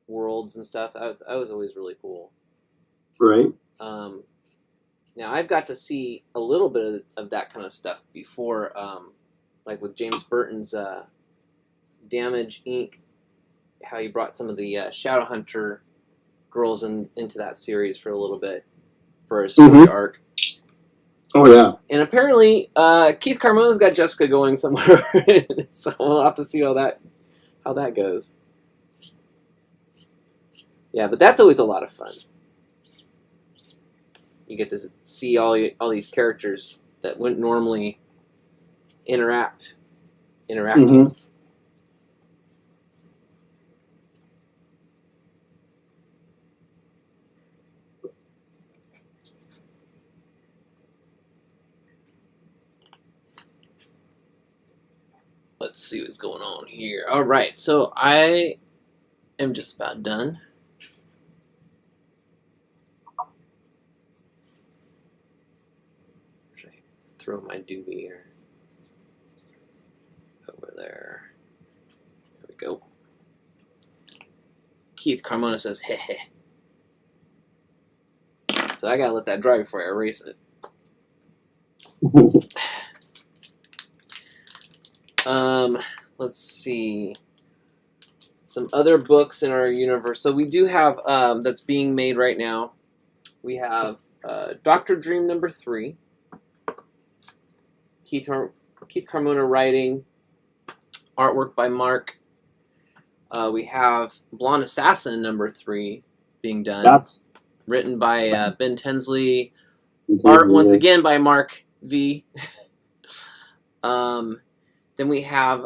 worlds and stuff. That was always really cool. Right. Now I've got to see a little bit of that kind of stuff before, like with James Burton's Damage Inc., how he brought some of the Shadowhunter girls into that series for a little bit for a story arc. Oh yeah. And apparently, Keith Carmona's got Jessica going somewhere, so we'll have to see how that goes. Yeah, but that's always a lot of fun. You get to see all these characters that wouldn't normally interacting. Let's see what's going on here. All right, so I am just about done. Should I throw my doobie here? Over there. There we go. Keith Carmona says, heh heh. So I gotta let that dry before I erase it. Let's see. Some other books in our universe. So we do have, that's being made right now. We have Dr. Dream #3. Keith Carmona writing. Artwork by Mark. We have Blonde Assassin #3 being done. That's written by Ben Tinsley. Art once again by Mark V. Then we have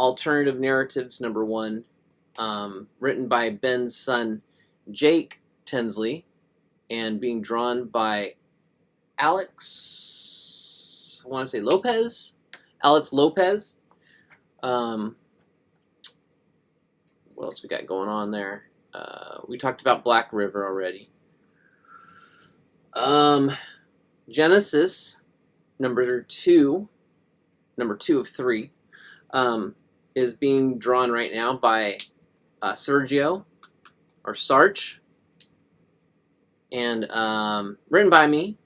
Alternative Narratives #1, written by Ben's son Jake Tinsley, and being drawn by Alex. I want to say Lopez. Alex Lopez. What else we got going on there? We talked about Black River already. Genesis number two of 3, is being drawn right now by Sergio, or Sarge, and written by me.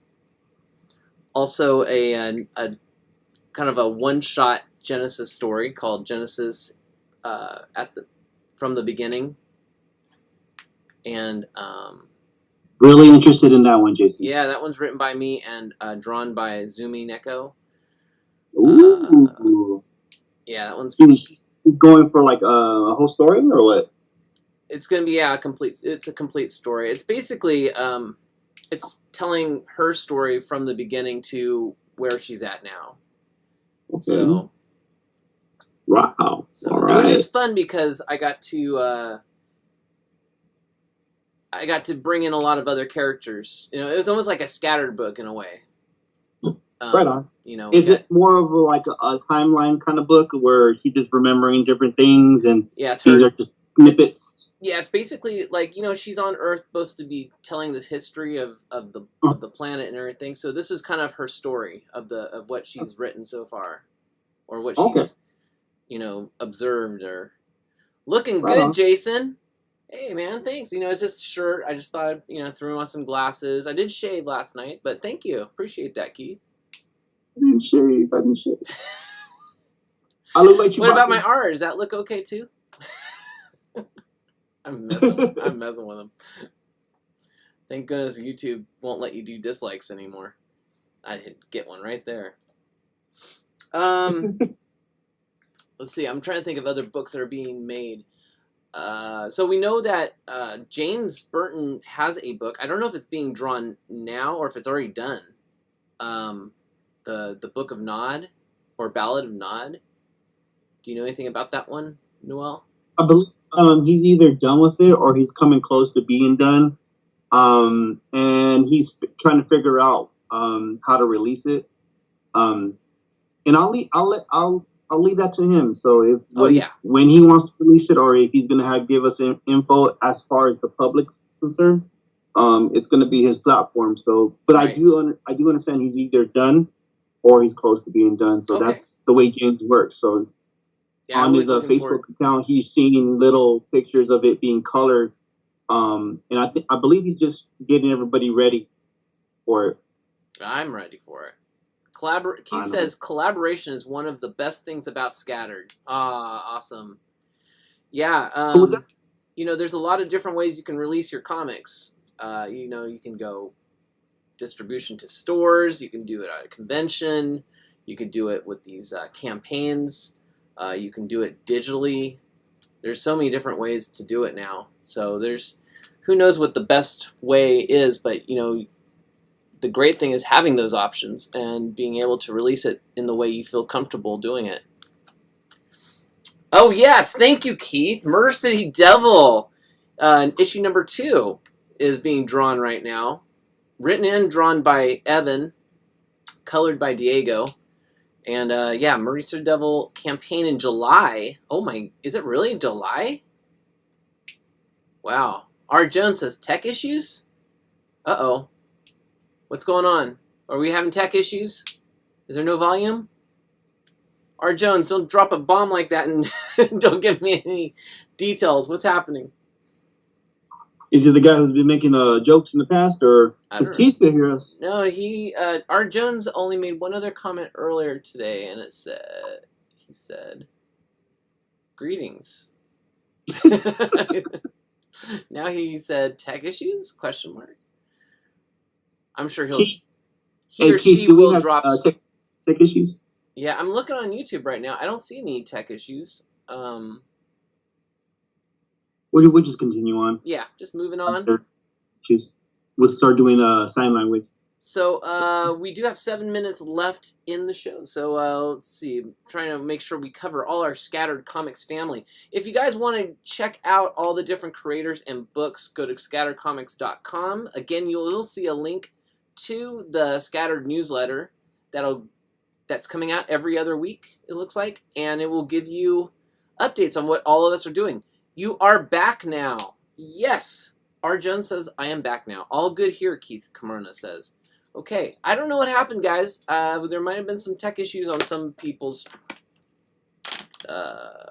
Also a kind of a one-shot Genesis story called Genesis from the beginning. And really interested in that one, Jason. Yeah, that one's written by me and drawn by Zumi Neko. Ooh. Yeah, that one's going for like a whole story or what? It's gonna be a complete story. It's basically it's telling her story from the beginning to where she's at now. Okay. So wow. So all it was right. just fun because I got to bring in a lot of other characters. You know, it was almost like a scattered book in a way. Right on. You know, is it more of a timeline kind of book where he's just remembering different things and these are just snippets? Yeah, it's basically like, you know, she's on Earth supposed to be telling this history of the planet and everything. So this is kind of her story of what she's written so far, or what she's you know, observed. Or looking Right good, on. Jason. Hey man, thanks. You know, it's just a shirt. I just thought, you know, threw on some glasses. I did shave last night, but thank you. Appreciate that, Keith. I didn't shave. I look like you. What about my R? Does that look okay too? I'm messing with them. Thank goodness YouTube won't let you do dislikes anymore. I did get one right there. Let's see. I'm trying to think of other books that are being made. So we know that James Burton has a book. I don't know if it's being drawn now or if it's already done. The Book of Nod, or Ballad of Nod. Do you know anything about that one, Noel? I believe he's either done with it or he's coming close to being done. And he's trying to figure out how to Oh, release it. And I'll leave that to him. So when he wants to release it, or if he's gonna give us info as far as the public's concerned, it's gonna be his platform. So, but right. I do understand he's either done or he's close to being done. So that's the way James works. So on his Facebook account, he's seeing little pictures of it being colored. And I believe he's just getting everybody ready for it. I'm ready for it. Keith says collaboration is one of the best things about Scattered. Awesome. Yeah. There's a lot of different ways you can release your comics. You can go distribution to stores. You can do it at a convention. You could do it with these campaigns. You can do it digitally. There's so many different ways to do it now. So who knows what the best way is, but the great thing is having those options and being able to release it in the way you feel comfortable doing it. Oh yes, thank you, Keith. Murder City Devil, issue number 2 is being drawn right now. Written and drawn by Evan, colored by Diego. And Murder City Devil campaign in July. Oh my, is it really in July? Wow. R. Jones says tech issues? Uh-oh. What's going on? Are we having tech issues? Is there no volume? R. Jones, don't drop a bomb like that and don't give me any details. What's happening? Is he the guy who's been making jokes in the past, or is Keith to hear us? No, R. Jones only made one other comment earlier today, and he said, greetings. Now he said tech issues? Question mark. I'm sure he or she will drop tech issues. Yeah, I'm looking on YouTube right now. I don't see any tech issues. We'll just continue on. Yeah, just moving on. We'll start doing sign language. So we do have 7 minutes left in the show. So let's see. I'm trying to make sure we cover all our Scattered Comics family. If you guys want to check out all the different creators and books, go to scatteredcomics.com. Again, you'll see a link to the Scattered newsletter that's coming out every other week, it looks like. And it will give you updates on what all of us are doing. You are back now. Yes. R. Jones says, I am back now. All good here, Keith Camarna says. Okay. I don't know what happened, guys. There might have been some tech issues on some people's... I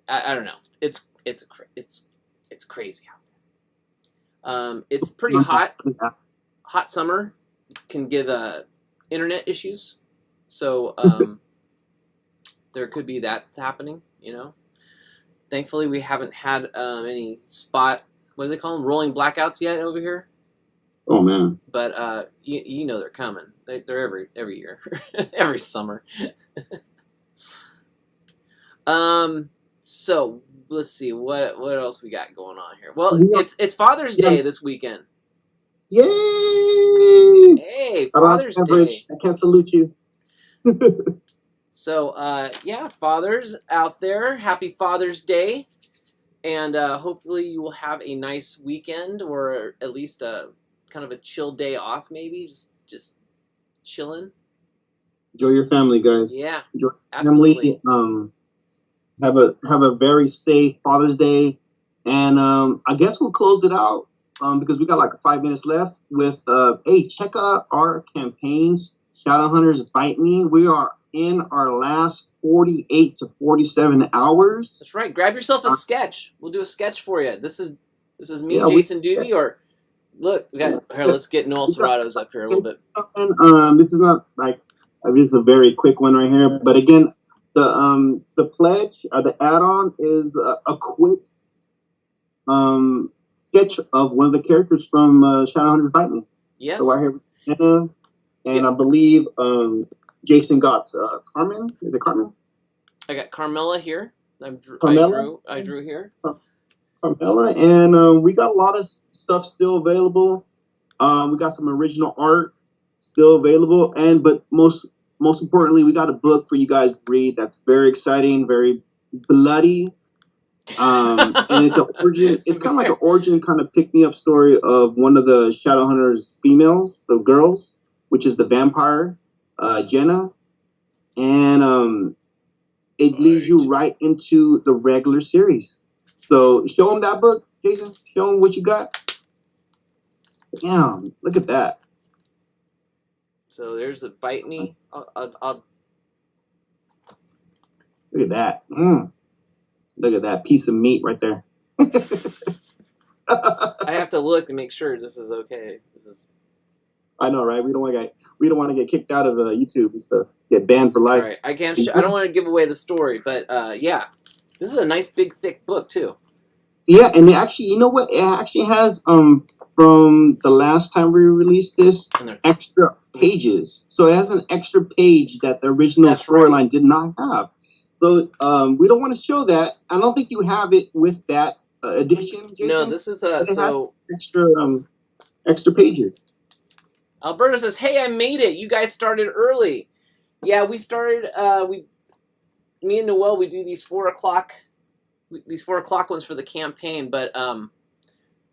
don't know. It's crazy out there. It's pretty hot. Hot summer can give internet issues. So there could be that happening, Thankfully, we haven't had any what do they call them? Rolling blackouts yet over here? Oh, man. But they're coming. They're every year. Every summer. So, let's see. What else we got going on here? Well, it's Father's Day this weekend. Yay! Hey, Father's Day. I can't salute you. So, fathers out there, happy Father's Day. And hopefully you will have a nice weekend, or at least a kind of a chill day off, maybe. Just chilling. Enjoy your family, guys. Yeah, enjoy absolutely. Family. Have a very safe Father's Day. And I guess we'll close it out because we got like 5 minutes left with, hey, check out our campaigns. Shadowhunters Bite Me. We are in our last 48 to 47 hours. That's right. Grab yourself a sketch. We'll do a sketch for you. This is me, Jason Doobie, or look, we got here. Let's get Noel Serrato's up here a little bit. This is not like this is a very quick one right here, but again, the pledge, the add-on is a quick sketch of one of the characters from Shadowhunters Bite Me. Yes. So right here, Anna, and I believe Jason got Carmen. Is it Carmen? I got Carmela here. I drew here. Carmela, and we got a lot of stuff still available. We got some original art still available, but most importantly, we got a book for you guys to read. That's very exciting, very bloody, and it's an origin. It's kind of like an origin, kind of pick me up story of one of the Shadowhunters females, the girls, which is the vampire. Jenna, and it leads you right into the regular series. So show them that book, Jason. Show them what you got. Damn, look at that. So there's a Bite Me. I'll... Look at that. Look at that piece of meat right there. I have to look to make sure this is okay. This is I know, right? We don't want to get kicked out of YouTube and stuff. Get banned for life. All right, I can't. I don't want to give away the story, but yeah, this is a nice big thick book too. Yeah, and they actually, you know what? It actually has from the last time we released this extra pages. So it has an extra page that the original storyline did not have. So we don't want to show that. I don't think you have it with that edition, Jason. No, this is so extra pages. Alberta says, "Hey, I made it. You guys started early." Yeah, we started. Me and Noel, we do these 4 o'clock. These 4 o'clock ones for the campaign, but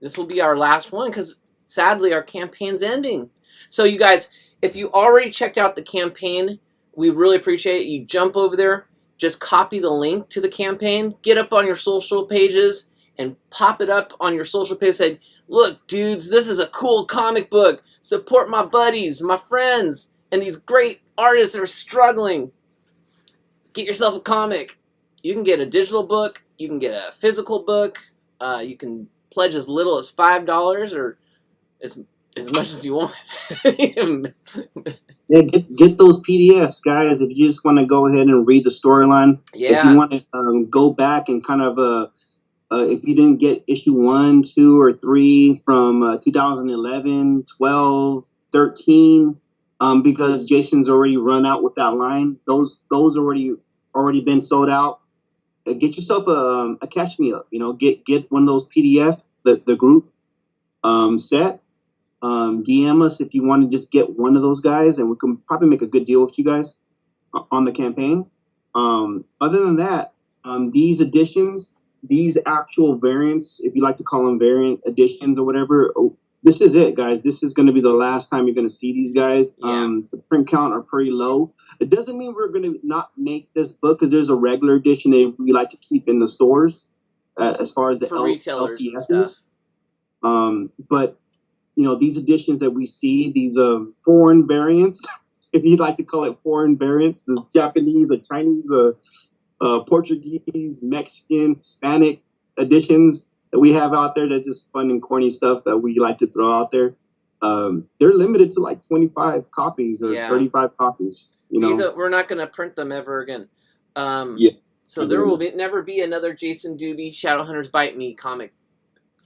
this will be our last one because sadly our campaign's ending. So you guys, if you already checked out the campaign, we really appreciate it. You jump over there, just copy the link to the campaign, get up on your social pages, and pop it up on your social page. Say, look, dudes, this is a cool comic book. Support my buddies, my friends, and these great artists that are struggling. Get yourself a comic. You can get a digital book. You can get a physical book. You can pledge as little as $5 or as much as you want. Yeah, get those PDFs, guys. If you just want to go ahead and read the storyline. Yeah. If you want to go back and kind of if you didn't get issue 1, 2, or 3 from 2011, 12, 13, because Jason's already run out with that line. Those already been sold out. Get yourself a Catch Me Up. You know, get one of those PDF, the group set. DM us if you want to just get one of those guys, and we can probably make a good deal with you guys on the campaign. Other than that, these editions, these actual variants, if you like to call them variant editions or whatever, this is it, guys. This is going to be the last time you're going to see these guys. Yeah. The print count are pretty low. It doesn't mean we're going to not make this book, because there's a regular edition that we like to keep in the stores as far as the for retailers and LCSs. stuff. But you know, these editions that we see, these foreign variants, if you'd like to call it foreign variants, the Japanese or Chinese, Portuguese, Mexican, Hispanic editions that we have out there, that's just fun and corny stuff that we like to throw out there. They're limited to like 25 copies or 35 copies. You know, we're not going to print them ever again. So there will never be another Jason Doobie Shadowhunters Bite Me comic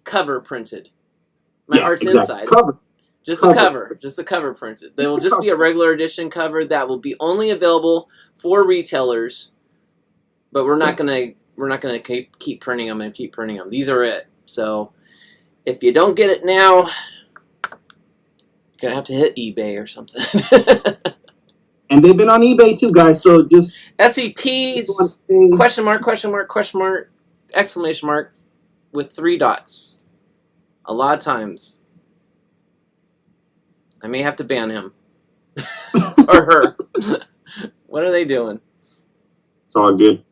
cover printed. My art's inside. Just the cover printed. There will just be a regular edition cover that will be only available for retailers. But we're not gonna keep printing them and keep printing them. These are it. So if you don't get it now, you're gonna have to hit eBay or something. And they've been on eBay too, guys. So just SCPs question mark exclamation mark with 3 dots. A lot of times. I may have to ban him. Or her. What are they doing? It's all good.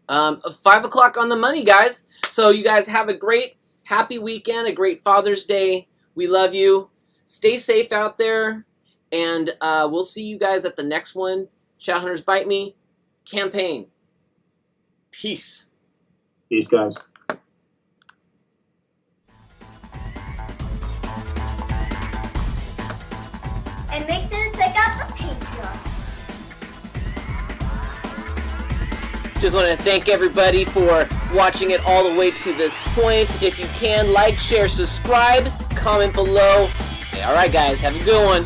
5 o'clock on the money, guys. So you guys have a great, happy weekend, a great Father's Day. We love you. Stay safe out there. And we'll see you guys at the next one. Shadowhunters Bite Me campaign. Peace. Peace, guys. And make sure to check out the Patreon. Just want to thank everybody for watching it all the way to this point. If you can, like, share, subscribe, comment below. Hey, all right, guys, have a good one.